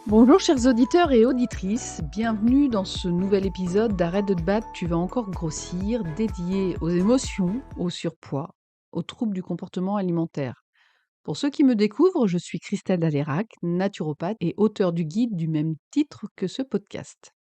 Bonjour chers auditeurs et auditrices, bienvenue dans ce nouvel épisode d'Arrête de te battre, tu vas encore grossir, dédié aux émotions, au surpoids, aux troubles du comportement alimentaire. Pour ceux qui me découvrent, je suis Christelle Dalérac, naturopathe et auteure du guide du même titre que ce podcast.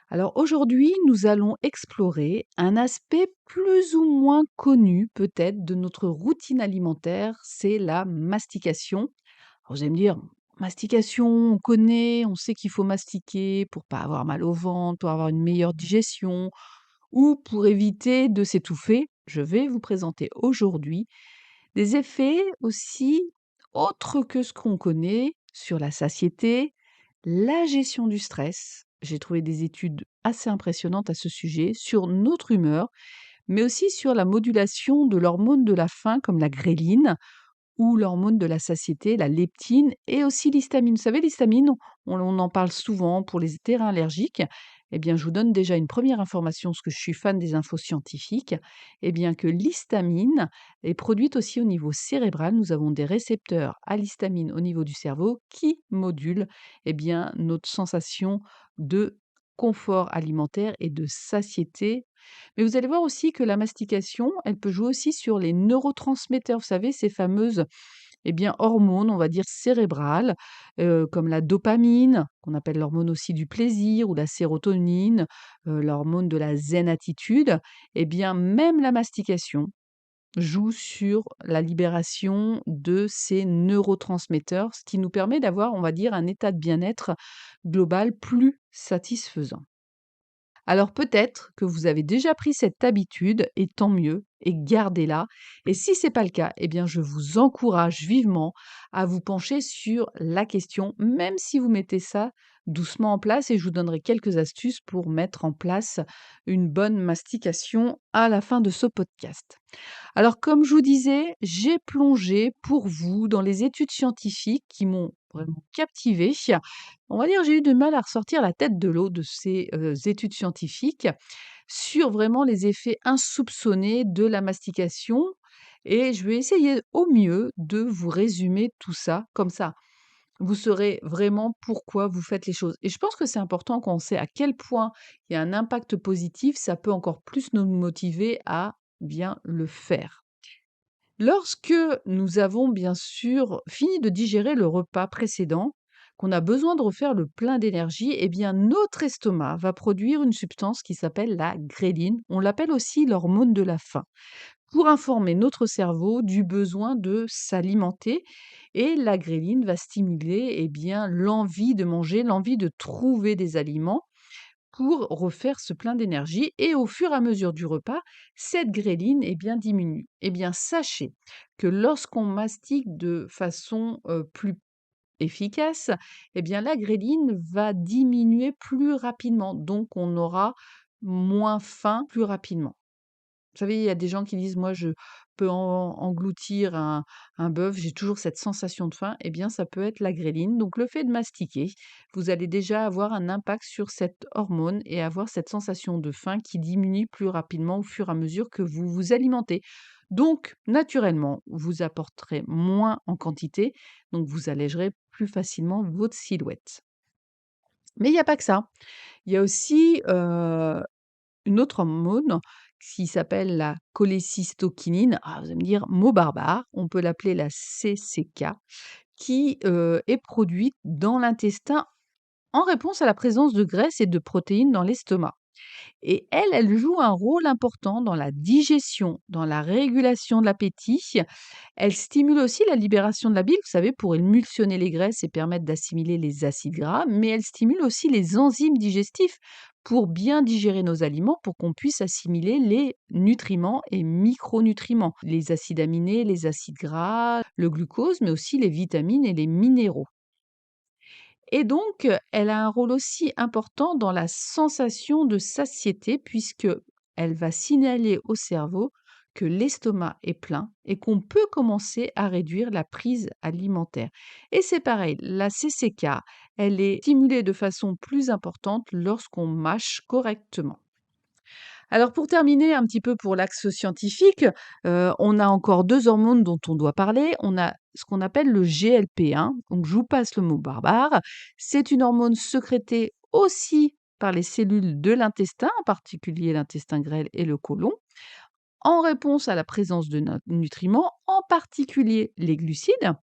Alors aujourd'hui, nous allons explorer un aspect plus ou moins connu peut-être de notre routine alimentaire, c'est la mastication. Alors vous allez me dire, mastication, on connaît, on sait qu'il faut mastiquer pour pas avoir mal au ventre, pour avoir une meilleure digestion ou pour éviter de s'étouffer. Je vais vous présenter aujourd'hui des effets aussi autres que ce qu'on connaît sur la satiété, la gestion du stress. J'ai trouvé des études assez impressionnantes à ce sujet sur notre humeur, mais aussi sur la modulation de l'hormone de la faim comme la gréline ou l'hormone de la satiété, la leptine et aussi l'histamine. Vous savez, l'histamine, on en parle souvent pour les terrains allergiques. Eh bien, je vous donne déjà une première information, parce que je suis fan des infos scientifiques. Eh bien, que l'histamine est produite aussi au niveau cérébral. Nous avons des récepteurs à l'histamine au niveau du cerveau qui modulent bien, notre sensation de confort alimentaire et de satiété. Mais vous allez voir aussi que la mastication, elle peut jouer aussi sur les neurotransmetteurs. Vous savez, ces fameuses hormones, on va dire cérébrales, comme la dopamine, qu'on appelle l'hormone aussi du plaisir, ou la sérotonine, l'hormone de la zen attitude. Même la mastication joue sur la libération de ces neurotransmetteurs, ce qui nous permet d'avoir, on va dire, un état de bien-être global plus satisfaisant. Alors peut-être que vous avez déjà pris cette habitude et tant mieux, et gardez-la. Et si c'est pas le cas, je vous encourage vivement à vous pencher sur la question, même si vous mettez ça doucement en place, et je vous donnerai quelques astuces pour mettre en place une bonne mastication à la fin de ce podcast. Alors, comme je vous disais, j'ai plongé pour vous dans les études scientifiques qui m'ont vraiment captivée. On va dire, j'ai eu du mal à ressortir la tête de l'eau de ces études scientifiques sur vraiment les effets insoupçonnés de la mastication. Et je vais essayer au mieux de vous résumer tout ça comme ça. Vous saurez vraiment pourquoi vous faites les choses. Et je pense que c'est important quand on sait à quel point il y a un impact positif, ça peut encore plus nous motiver à bien le faire. Lorsque nous avons bien sûr fini de digérer le repas précédent, qu'on a besoin de refaire le plein d'énergie, notre estomac va produire une substance qui s'appelle la gréline. On l'appelle aussi l'hormone de la faim pour informer notre cerveau du besoin de s'alimenter, et la gréline va stimuler l'envie de manger, l'envie de trouver des aliments pour refaire ce plein d'énergie, et au fur et à mesure du repas, cette gréline diminue. Sachez que lorsqu'on mastique de façon plus efficace, la gréline va diminuer plus rapidement, donc on aura moins faim plus rapidement. Vous savez, il y a des gens qui disent: «Moi, je peux engloutir un bœuf, j'ai toujours cette sensation de faim». Ça peut être la gréline. Donc le fait de mastiquer, vous allez déjà avoir un impact sur cette hormone et avoir cette sensation de faim qui diminue plus rapidement au fur et à mesure que vous vous alimentez. Donc naturellement, vous apporterez moins en quantité, donc vous allégerez plus facilement votre silhouette. Mais il n'y a pas que ça. Il y a aussi, une autre hormone qui s'appelle la cholécystokinine. Ah, vous allez me dire, mot barbare, on peut l'appeler la CCK, qui est produite dans l'intestin en réponse à la présence de graisse et de protéines dans l'estomac. Et elle joue un rôle important dans la digestion, dans la régulation de l'appétit. Elle stimule aussi la libération de la bile, vous savez, pour émulsionner les graisses et permettre d'assimiler les acides gras, mais elle stimule aussi les enzymes digestifs pour bien digérer nos aliments, pour qu'on puisse assimiler les nutriments et micronutriments, les acides aminés, les acides gras, le glucose, mais aussi les vitamines et les minéraux. Et donc, elle a un rôle aussi important dans la sensation de satiété, puisque elle va signaler au cerveau que l'estomac est plein et qu'on peut commencer à réduire la prise alimentaire. Et c'est pareil, la CCK, elle est stimulée de façon plus importante lorsqu'on mâche correctement. Alors pour terminer un petit peu pour l'axe scientifique, on a encore 2 hormones dont on doit parler. On a ce qu'on appelle le GLP-1, donc je vous passe le mot barbare. C'est une hormone sécrétée aussi par les cellules de l'intestin, en particulier l'intestin grêle et le côlon, en réponse à la présence de nutriments, en particulier les glucides,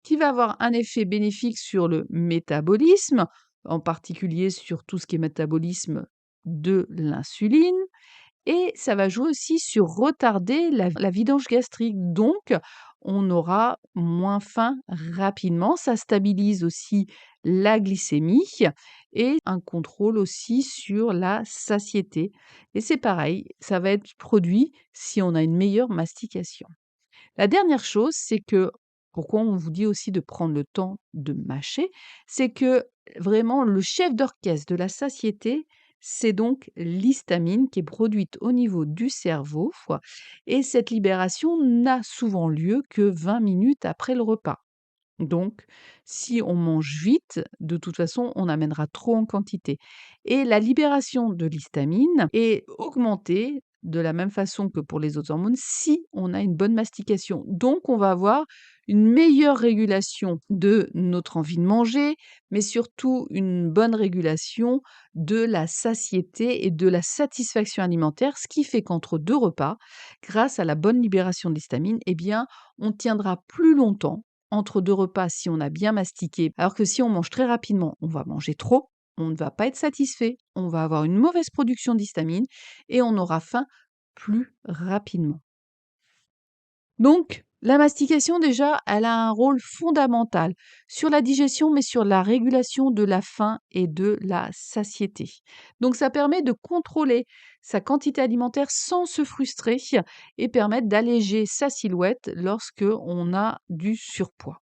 qui va avoir un effet bénéfique sur le métabolisme, en particulier sur tout ce qui est métabolisme de l'insuline, et ça va jouer aussi sur retarder la vidange gastrique. Donc, on aura moins faim rapidement. Ça stabilise aussi la glycémie et un contrôle aussi sur la satiété. Et c'est pareil, ça va être produit si on a une meilleure mastication. La dernière chose, c'est que pourquoi on vous dit aussi de prendre le temps de mâcher, c'est que vraiment le chef d'orchestre de la satiété, c'est donc l'histamine qui est produite au niveau du cerveau et cette libération n'a souvent lieu que 20 minutes après le repas. Donc, si on mange vite, de toute façon, on amènera trop en quantité. Et la libération de l'histamine est augmentée de la même façon que pour les autres hormones si on a une bonne mastication. Donc, on va avoir une meilleure régulation de notre envie de manger, mais surtout une bonne régulation de la satiété et de la satisfaction alimentaire, ce qui fait qu'entre deux repas, grâce à la bonne libération de l'histamine, eh bien, on tiendra plus longtemps entre 2 repas si on a bien mastiqué, alors que si on mange très rapidement, on va manger trop, on ne va pas être satisfait, on va avoir une mauvaise production d'histamine et on aura faim plus rapidement. Donc, la mastication déjà, elle a un rôle fondamental sur la digestion, mais sur la régulation de la faim et de la satiété. Donc, ça permet de contrôler sa quantité alimentaire sans se frustrer et permettre d'alléger sa silhouette lorsque on a du surpoids.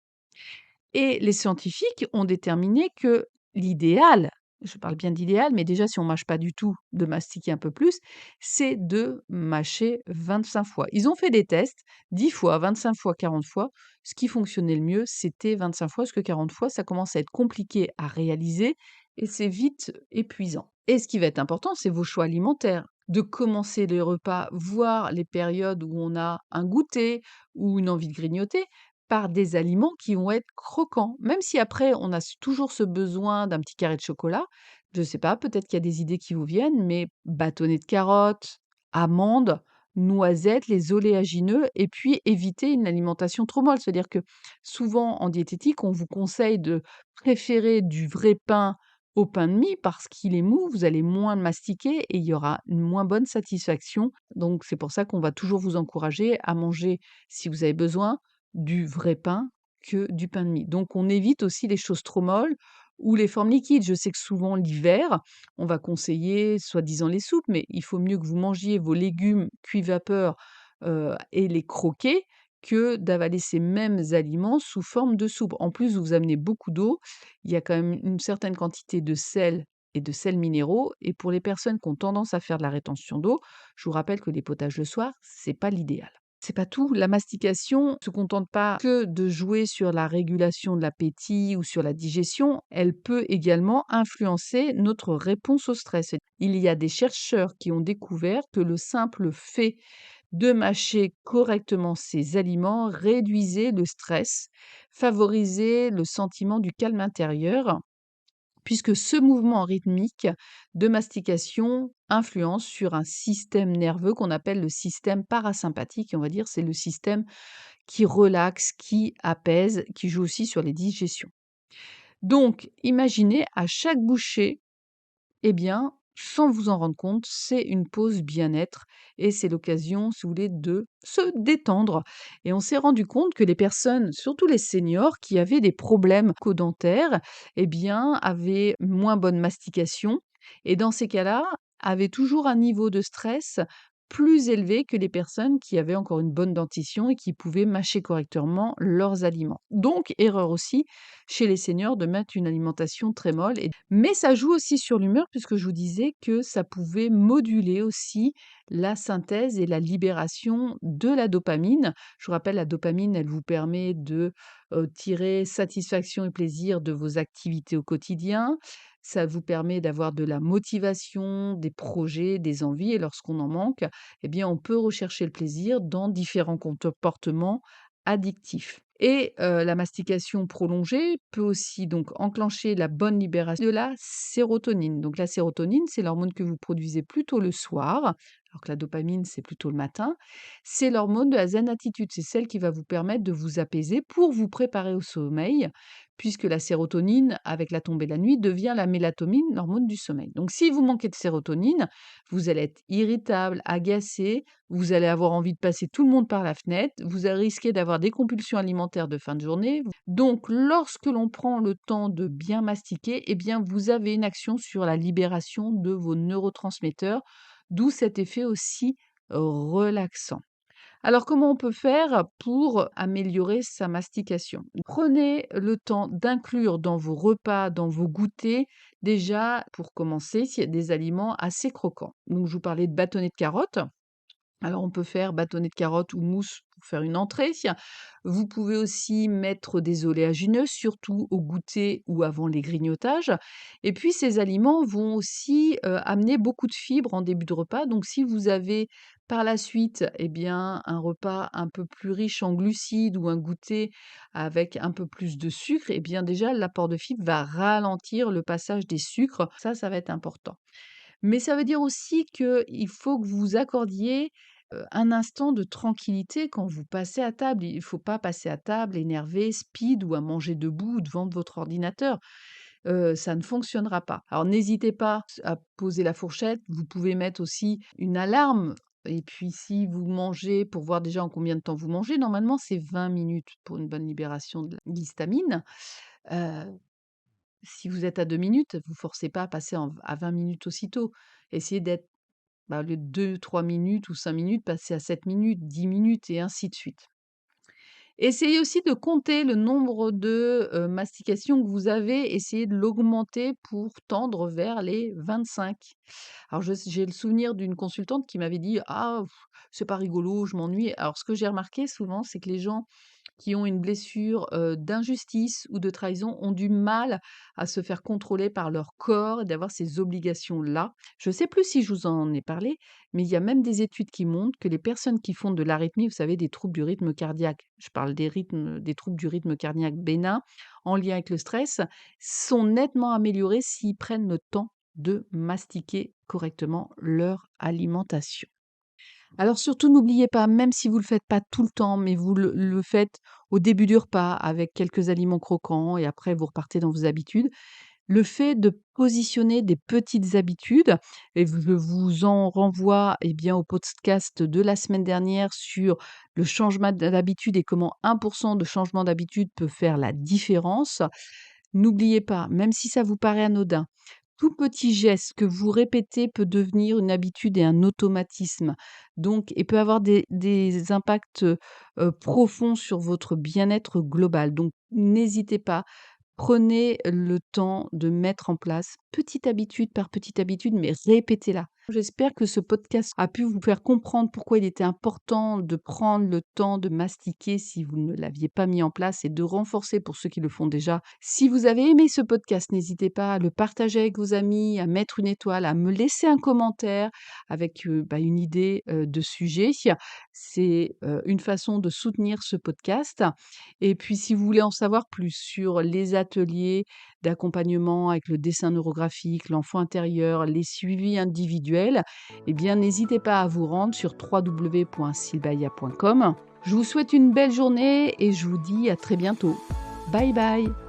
Et les scientifiques ont déterminé que l'idéal, je parle bien d'idéal, mais déjà si on mâche pas du tout, de mastiquer un peu plus, c'est de mâcher 25 fois. Ils ont fait des tests, 10 fois, 25 fois, 40 fois. Ce qui fonctionnait le mieux, c'était 25 fois, parce que 40 fois, ça commence à être compliqué à réaliser et c'est vite épuisant. Et ce qui va être important, c'est vos choix alimentaires. De commencer les repas, voire les périodes où on a un goûter ou une envie de grignoter, par des aliments qui vont être croquants. Même si après on a toujours ce besoin d'un petit carré de chocolat, je sais pas, peut-être qu'il y a des idées qui vous viennent, mais bâtonnets de carottes, amandes, noisettes, les oléagineux et puis éviter une alimentation trop molle. C'est-à-dire que souvent en diététique, on vous conseille de préférer du vrai pain au pain de mie parce qu'il est mou, vous allez moins le mastiquer et il y aura une moins bonne satisfaction. Donc c'est pour ça qu'on va toujours vous encourager à manger, si vous avez besoin, du vrai pain que du pain de mie. Donc on évite aussi les choses trop molles ou les formes liquides. Je sais que souvent l'hiver, on va conseiller soi-disant les soupes, mais il faut mieux que vous mangiez vos légumes cuits vapeur, et les croquer que d'avaler ces mêmes aliments sous forme de soupe. En plus, vous amenez beaucoup d'eau, il y a quand même une certaine quantité de sel et de sels minéraux et pour les personnes qui ont tendance à faire de la rétention d'eau, je vous rappelle que les potages le soir, c'est pas l'idéal. C'est pas tout. La mastication se contente pas que de jouer sur la régulation de l'appétit ou sur la digestion, elle peut également influencer notre réponse au stress. Il y a des chercheurs qui ont découvert que le simple fait de mâcher correctement ces aliments réduisait le stress, favorisait le sentiment du calme intérieur puisque ce mouvement rythmique de mastication influence sur un système nerveux qu'on appelle le système parasympathique. Et on va dire c'est le système qui relaxe, qui apaise, qui joue aussi sur les digestions. Donc, imaginez à chaque bouchée eh bien, sans vous en rendre compte, c'est une pause bien-être et c'est l'occasion, si vous voulez, de se détendre. Et on s'est rendu compte que les personnes, surtout les seniors, qui avaient des problèmes co-dentaires, eh bien, avaient moins bonne mastication et dans ces cas-là, avaient toujours un niveau de stress plus élevé que les personnes qui avaient encore une bonne dentition et qui pouvaient mâcher correctement leurs aliments. Donc, erreur aussi chez les seniors de mettre une alimentation très molle. Mais ça joue aussi sur l'humeur puisque je vous disais que ça pouvait moduler aussi la synthèse et la libération de la dopamine. Je vous rappelle, la dopamine, elle vous permet de tirer satisfaction et plaisir de vos activités au quotidien. Ça vous permet d'avoir de la motivation, des projets, des envies et lorsqu'on en manque, eh bien, on peut rechercher le plaisir dans différents comportements addictifs. Et la mastication prolongée peut aussi donc enclencher la bonne libération de la sérotonine. Donc la sérotonine, c'est l'hormone que vous produisez plutôt le soir, alors que la dopamine, c'est plutôt le matin. C'est l'hormone de la zen attitude, c'est celle qui va vous permettre de vous apaiser pour vous préparer au sommeil, puisque la sérotonine, avec la tombée de la nuit, devient la mélatonine, l'hormone du sommeil. Donc si vous manquez de sérotonine, vous allez être irritable, agacé, vous allez avoir envie de passer tout le monde par la fenêtre, vous allez risquer d'avoir des compulsions alimentaires de fin de journée. Donc lorsque l'on prend le temps de bien mastiquer, eh bien vous avez une action sur la libération de vos neurotransmetteurs, d'où cet effet aussi relaxant. Alors, comment on peut faire pour améliorer sa mastication? Prenez le temps d'inclure dans vos repas, dans vos goûters, déjà, pour commencer, s'il y a des aliments assez croquants. Donc, je vous parlais de bâtonnets de carottes. Alors, on peut faire bâtonnet de carottes ou mousse pour faire une entrée. Vous pouvez aussi mettre des oléagineux, surtout au goûter ou avant les grignotages. Et puis, ces aliments vont aussi amener beaucoup de fibres en début de repas. Donc, si vous avez par la suite eh bien, un repas un peu plus riche en glucides ou un goûter avec un peu plus de sucre, eh bien déjà, l'apport de fibres va ralentir le passage des sucres. Ça va être important. Mais ça veut dire aussi qu'il faut que vous vous accordiez, un instant de tranquillité quand vous passez à table. Il ne faut pas passer à table énervé, speed ou à manger debout devant votre ordinateur. Ça ne fonctionnera pas. Alors n'hésitez pas à poser la fourchette. Vous pouvez mettre aussi une alarme et puis si vous mangez pour voir déjà en combien de temps vous mangez, normalement c'est 20 minutes pour une bonne libération de l'histamine. Heu Si vous êtes à 2 minutes, vous forcez pas à passer à 20 minutes aussitôt. Essayez d'être, au lieu de 2-3 minutes ou 5 minutes, passer à 7 minutes, 10 minutes et ainsi de suite. Essayez aussi de compter le nombre de, mastications que vous avez, essayez de l'augmenter pour tendre vers les 25. Alors j'ai le souvenir d'une consultante qui m'avait dit: «Ah, c'est pas rigolo, je m'ennuie». Alors ce que j'ai remarqué souvent, c'est que les gens qui ont une blessure, d'injustice ou de trahison ont du mal à se faire contrôler par leur corps et d'avoir ces obligations-là. Je ne sais plus si je vous en ai parlé, mais il y a même des études qui montrent que les personnes qui font de l'arythmie, vous savez, des troubles du rythme cardiaque, je parle des troubles du rythme cardiaque bénin en lien avec le stress, sont nettement améliorées s'ils prennent le temps de mastiquer correctement leur alimentation. Alors surtout, n'oubliez pas, même si vous le faites pas tout le temps, mais vous le faites au début du repas avec quelques aliments croquants et après vous repartez dans vos habitudes. Le fait de positionner des petites habitudes et je vous en renvoie, eh bien, au podcast de la semaine dernière sur le changement d'habitude et comment 1 de changement d'habitude peut faire la différence. N'oubliez pas, même si ça vous paraît anodin, tout petit geste que vous répétez peut devenir une habitude et un automatisme. Donc et peut avoir des impacts, profonds sur votre bien-être global. Donc n'hésitez pas, prenez le temps de mettre en place, petite habitude par petite habitude, mais répétez-la. J'espère que ce podcast a pu vous faire comprendre pourquoi il était important de prendre le temps de mastiquer si vous ne l'aviez pas mis en place et de renforcer pour ceux qui le font déjà. Si vous avez aimé ce podcast, n'hésitez pas à le partager avec vos amis, à mettre une étoile, à me laisser un commentaire avec une idée de sujet. C'est une façon de soutenir ce podcast. Et puis, si vous voulez en savoir plus sur les ateliers d'accompagnement avec le dessin neurographique, l'enfant intérieur, les suivis individuels, eh bien, n'hésitez pas à vous rendre sur www.silbaya.com. Je vous souhaite une belle journée et je vous dis à très bientôt. Bye bye!